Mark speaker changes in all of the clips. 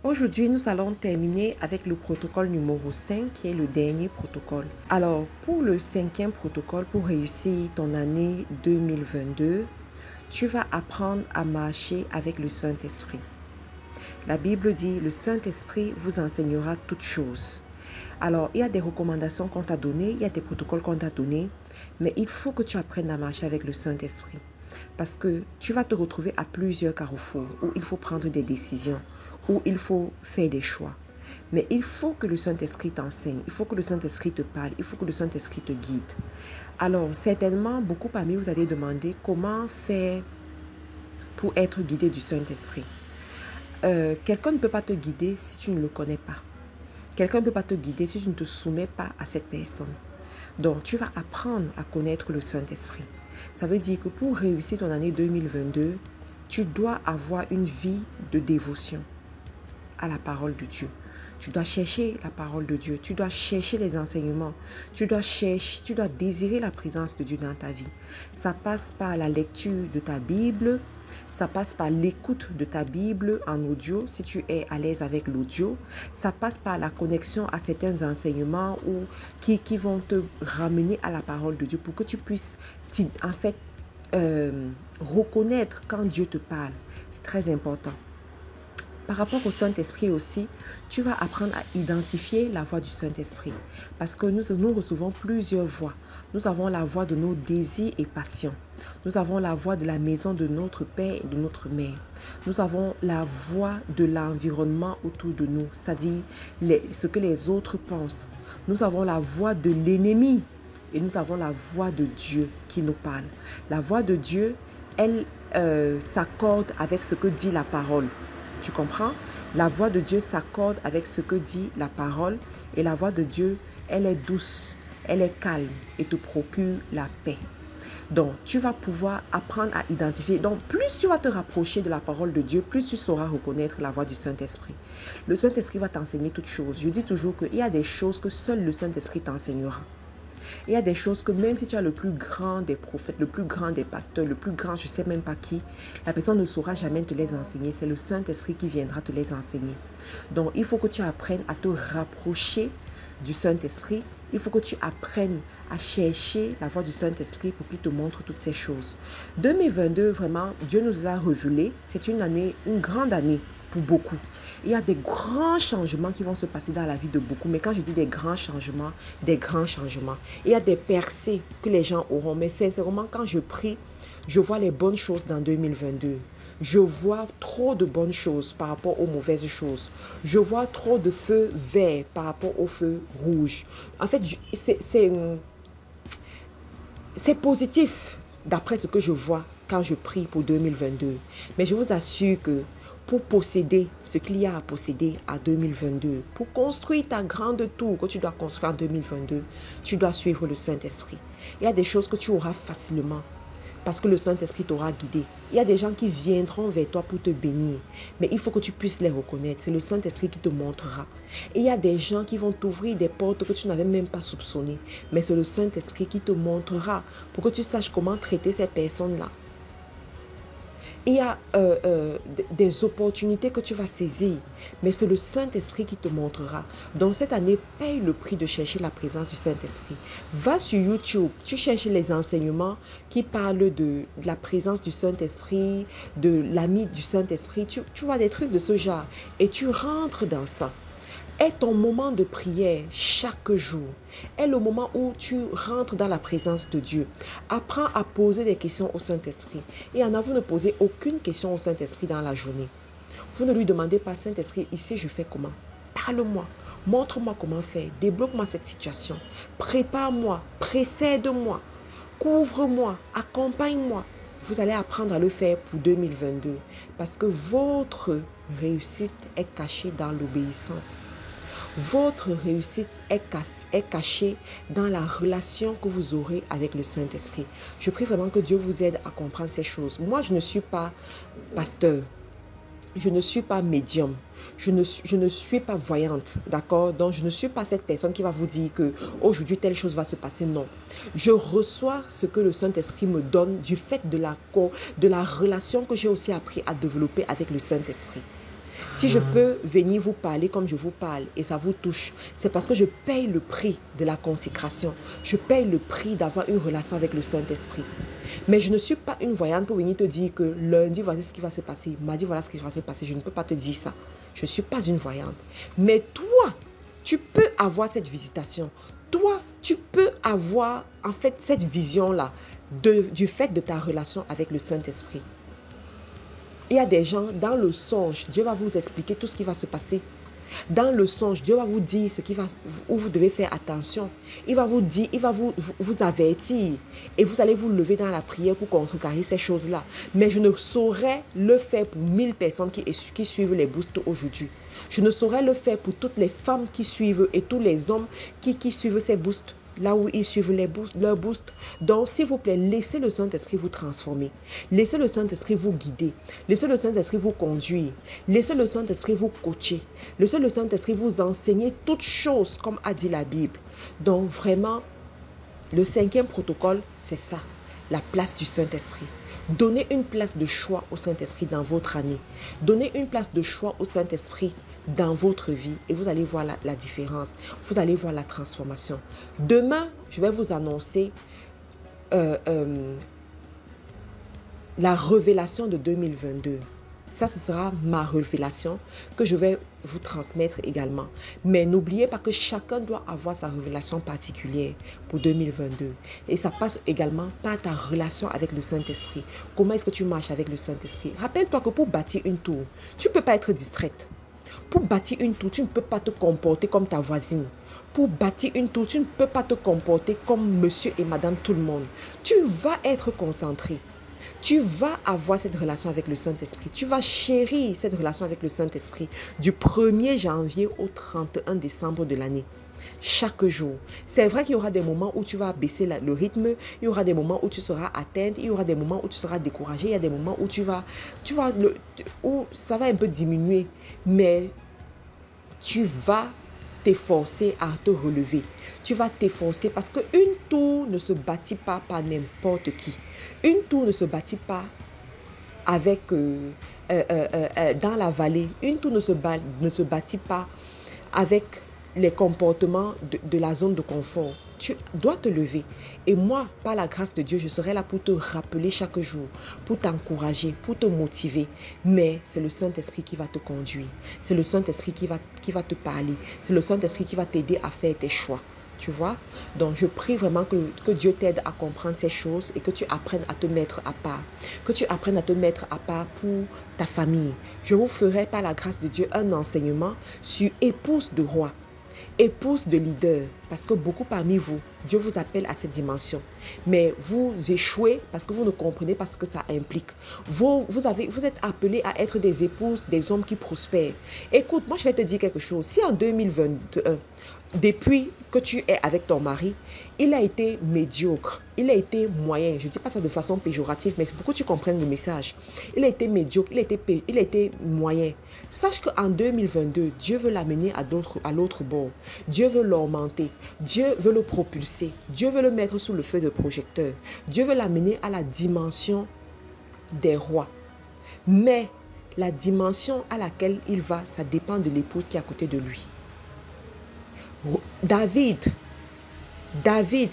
Speaker 1: Aujourd'hui, nous allons terminer avec le protocole numéro 5, qui est le dernier protocole. Alors, pour le cinquième protocole, pour réussir ton année 2022, tu vas apprendre à marcher avec le Saint-Esprit. La Bible dit, le Saint-Esprit vous enseignera toutes choses. Alors, il y a des recommandations qu'on t'a données, il y a des protocoles qu'on t'a donnés, mais il faut que tu apprennes à marcher avec le Saint-Esprit. Parce que tu vas te retrouver à plusieurs carrefours où il faut prendre des décisions, où il faut faire des choix. Mais il faut que le Saint-Esprit t'enseigne, il faut que le Saint-Esprit te parle, il faut que le Saint-Esprit te guide. Alors, certainement, beaucoup parmi vous allez demander comment faire pour être guidé du Saint-Esprit. Quelqu'un ne peut pas te guider si tu ne le connais pas. Quelqu'un ne peut pas te guider si tu ne te soumets pas à cette personne. Donc, tu vas apprendre à connaître le Saint-Esprit. Ça veut dire que pour réussir ton année 2022, tu dois avoir une vie de dévotion à la parole de Dieu. Tu dois chercher la parole de Dieu. Tu dois chercher les enseignements. Tu dois désirer la présence de Dieu dans ta vie. Ça passe par la lecture de ta Bible. Ça passe par l'écoute de ta Bible en audio, si tu es à l'aise avec l'audio. Ça passe par la connexion à certains enseignements qui vont te ramener à la parole de Dieu pour que tu puisses en fait reconnaître quand Dieu te parle. C'est très important. Par rapport au Saint-Esprit aussi, tu vas apprendre à identifier la voix du Saint-Esprit. Parce que nous recevons plusieurs voix. Nous avons la voix de nos désirs et passions. Nous avons la voix de la maison de notre père et de notre mère. Nous avons la voix de l'environnement autour de nous, c'est-à-dire ce que les autres pensent. Nous avons la voix de l'ennemi et nous avons la voix de Dieu qui nous parle. La voix de Dieu, elle s'accorde avec ce que dit la parole. Tu comprends? La voix de Dieu s'accorde avec ce que dit la parole et la voix de Dieu, elle est douce, elle est calme et te procure la paix. Donc, tu vas pouvoir apprendre à identifier. Donc, plus tu vas te rapprocher de la parole de Dieu, plus tu sauras reconnaître la voix du Saint-Esprit. Le Saint-Esprit va t'enseigner toutes choses. Je dis toujours qu'il y a des choses que seul le Saint-Esprit t'enseignera. Il y a des choses que même si tu as le plus grand des prophètes, le plus grand des pasteurs, le plus grand, je ne sais même pas qui, la personne ne saura jamais te les enseigner. C'est le Saint-Esprit qui viendra te les enseigner. Donc, il faut que tu apprennes à te rapprocher du Saint-Esprit. Il faut que tu apprennes à chercher la voix du Saint-Esprit pour qu'il te montre toutes ces choses. 2022, vraiment, Dieu nous a révélé. C'est une grande année pour beaucoup. Il y a des grands changements qui vont se passer dans la vie de beaucoup. Mais quand je dis des grands changements, il y a des percées que les gens auront. Mais sincèrement, quand je prie, je vois les bonnes choses dans 2022. Je vois trop de bonnes choses par rapport aux mauvaises choses. Je vois trop de feux verts par rapport aux feux rouges. En fait, c'est positif d'après ce que je vois quand je prie pour 2022. Mais je vous assure que pour posséder ce qu'il y a à posséder à 2022, pour construire ta grande tour que tu dois construire en 2022, tu dois suivre le Saint-Esprit. Il y a des choses que tu auras facilement parce que le Saint-Esprit t'aura guidé. Il y a des gens qui viendront vers toi pour te bénir, mais il faut que tu puisses les reconnaître. C'est le Saint-Esprit qui te montrera. Et il y a des gens qui vont t'ouvrir des portes que tu n'avais même pas soupçonnées, mais c'est le Saint-Esprit qui te montrera pour que tu saches comment traiter ces personnes-là. Il y a des opportunités que tu vas saisir, mais c'est le Saint-Esprit qui te montrera. Donc cette année, paye le prix de chercher la présence du Saint-Esprit. Va sur YouTube, tu cherches les enseignements qui parlent de la présence du Saint-Esprit, de l'ami du Saint-Esprit. Tu vois des trucs de ce genre et tu rentres dans ça. Est ton moment de prière chaque jour. Est le moment où tu rentres dans la présence de Dieu. Apprends à poser des questions au Saint-Esprit. Et en vous ne posez aucune question au Saint-Esprit dans la journée. Vous ne lui demandez pas, Saint-Esprit, ici je fais comment? Parle-moi. Montre-moi comment faire. Débloque-moi cette situation. Prépare-moi. Précède-moi. Couvre-moi. Accompagne-moi. Vous allez apprendre à le faire pour 2022. Parce que votre réussite est cachée dans l'obéissance. Votre réussite est cachée dans la relation que vous aurez avec le Saint-Esprit. Je prie vraiment que Dieu vous aide à comprendre ces choses. Moi, je ne suis pas pasteur. Je ne suis pas médium. Je ne suis pas voyante. D'accord? Donc, je ne suis pas cette personne qui va vous dire que aujourd'hui, telle chose va se passer. Non. Je reçois ce que le Saint-Esprit me donne du fait de la relation que j'ai aussi appris à développer avec le Saint-Esprit. Si je peux venir vous parler comme je vous parle et ça vous touche, c'est parce que je paye le prix de la consécration. Je paye le prix d'avoir une relation avec le Saint-Esprit. Mais je ne suis pas une voyante pour venir te dire que lundi, voici ce qui va se passer. Mardi, voilà ce qui va se passer. Je ne peux pas te dire ça. Je ne suis pas une voyante. Mais toi, tu peux avoir cette visitation. Toi, tu peux avoir en fait cette vision-là du fait de ta relation avec le Saint-Esprit. Il y a des gens, dans le songe, Dieu va vous expliquer tout ce qui va se passer. Dans le songe, Dieu va vous dire où vous devez faire attention. Il va vous dire, il va vous avertir. Et vous allez vous lever dans la prière pour contrecarrer ces choses-là. Mais je ne saurais le faire pour 1000 personnes qui suivent les boosts aujourd'hui. Je ne saurais le faire pour toutes les femmes qui suivent et tous les hommes qui suivent ces boosts. Là où ils suivent leurs boosts. Donc, s'il vous plaît, laissez le Saint-Esprit vous transformer. Laissez le Saint-Esprit vous guider. Laissez le Saint-Esprit vous conduire. Laissez le Saint-Esprit vous coacher. Laissez le Saint-Esprit vous enseigner toutes choses, comme a dit la Bible. Donc, vraiment, le 5e protocole, c'est ça, la place du Saint-Esprit. Donnez une place de choix au Saint-Esprit dans votre année. Donnez une place de choix au Saint-Esprit dans votre vie et vous allez voir la différence. Vous allez voir la transformation. Demain, je vais vous annoncer la révélation de 2022. Ça, ce sera ma révélation que je vais vous transmettre également. Mais n'oubliez pas que chacun doit avoir sa révélation particulière pour 2022. Et ça passe également par ta relation avec le Saint-Esprit. Comment est-ce que tu marches avec le Saint-Esprit? Rappelle-toi que pour bâtir une tour, tu ne peux pas être distraite. Pour bâtir une tour, tu ne peux pas te comporter comme ta voisine. Pour bâtir une tour, tu ne peux pas te comporter comme monsieur et madame tout le monde. Tu vas être concentré. Tu vas avoir cette relation avec le Saint-Esprit. Tu vas chérir cette relation avec le Saint-Esprit du 1er janvier au 31 décembre de l'année. Chaque jour. C'est vrai qu'il y aura des moments où tu vas baisser le rythme. Il y aura des moments où tu seras atteinte. Il y aura des moments où tu seras découragé. Il y a des moments où où ça va un peu diminuer. Mais tu vas t'efforcer à te relever. Tu vas t'efforcer parce qu'une tour ne se bâtit pas par n'importe qui. Une tour ne se bâtit pas avec dans la vallée. Une tour ne se bâtit pas avec les comportements de la zone de confort. Tu dois te lever. Et moi, par la grâce de Dieu, je serai là pour te rappeler chaque jour, pour t'encourager, pour te motiver. Mais c'est le Saint-Esprit qui va te conduire. C'est le Saint-Esprit qui va te parler. C'est le Saint-Esprit qui va t'aider à faire tes choix. Tu vois? Donc, je prie vraiment que Dieu t'aide à comprendre ces choses et que tu apprennes à te mettre à part. Que tu apprennes à te mettre à part pour ta famille. Je vous ferai, par la grâce de Dieu, un enseignement sur épouse de roi. Épouse de leader, parce que beaucoup parmi vous, Dieu vous appelle à cette dimension. Mais vous échouez parce que vous ne comprenez pas ce que ça implique. Vous êtes appelés à être des épouses, des hommes qui prospèrent. Écoute, moi je vais te dire quelque chose. Si en 2021, depuis que tu es avec ton mari, il a été médiocre, il a été moyen. Je ne dis pas ça de façon péjorative, mais c'est pour que tu comprennes le message. Il a été médiocre, il a été moyen. Sache qu'en 2022, Dieu veut l'amener à l'autre bord. Dieu veut l'augmenter. Dieu veut le propulser. Dieu veut le mettre sous le feu de projecteur. Dieu veut l'amener à la dimension des rois. Mais la dimension à laquelle il va, ça dépend de l'épouse qui est à côté de lui. David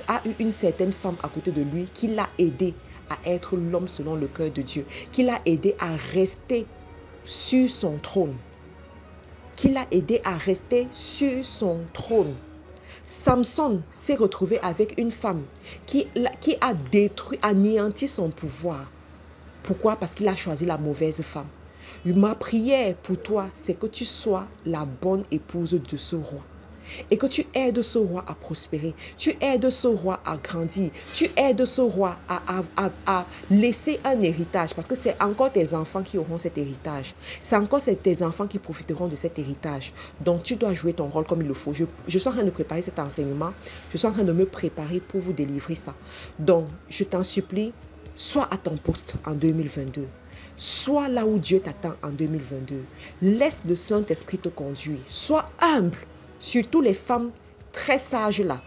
Speaker 1: a eu une certaine femme à côté de lui qui l'a aidé à être l'homme selon le cœur de Dieu, qui l'a aidé à rester sur son trône. Samson s'est retrouvé avec une femme qui a anéanti son pouvoir. Pourquoi? Parce qu'il a choisi la mauvaise femme. Ma prière pour toi, c'est que tu sois la bonne épouse de ce roi. Et que tu aides ce roi à prospérer, tu aides ce roi à grandir, tu aides ce roi à laisser un héritage, parce que c'est encore tes enfants qui auront cet héritage, c'est encore tes enfants qui profiteront de cet héritage. Donc tu dois jouer ton rôle comme il le faut. Je suis en train de préparer cet enseignement, je suis en train de me préparer pour vous délivrer ça. Donc je t'en supplie, sois à ton poste en 2022. Sois là où Dieu t'attend en 2022. Laisse le Saint-Esprit te conduire. Sois humble. Surtout les femmes très sages là.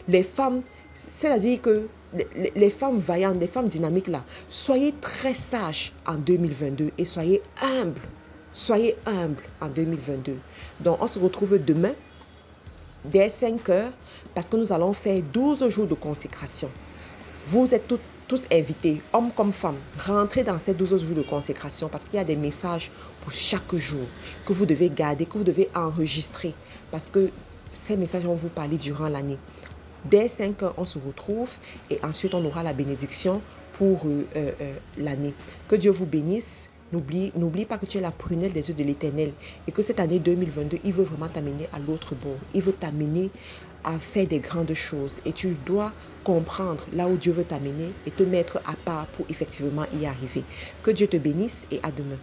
Speaker 1: Les femmes, c'est-à-dire que les femmes vaillantes, les femmes dynamiques là. Soyez très sages en 2022 et soyez humbles. Soyez humble en 2022. Donc, on se retrouve demain dès 5 heures parce que nous allons faire 12 jours de consécration. Vous êtes tous invités, hommes comme femmes, rentrez dans ces 12 jours de consécration parce qu'il y a des messages pour chaque jour que vous devez garder, que vous devez enregistrer parce que ces messages vont vous parler durant l'année. Dès 5 heures, on se retrouve et ensuite on aura la bénédiction pour l'année. Que Dieu vous bénisse. N'oublie pas que tu es la prunelle des yeux de l'Éternel et que cette année 2022, il veut vraiment t'amener à l'autre bord. Il veut t'amener à faire des grandes choses et tu dois comprendre là où Dieu veut t'amener et te mettre à part pour effectivement y arriver. Que Dieu te bénisse et à demain.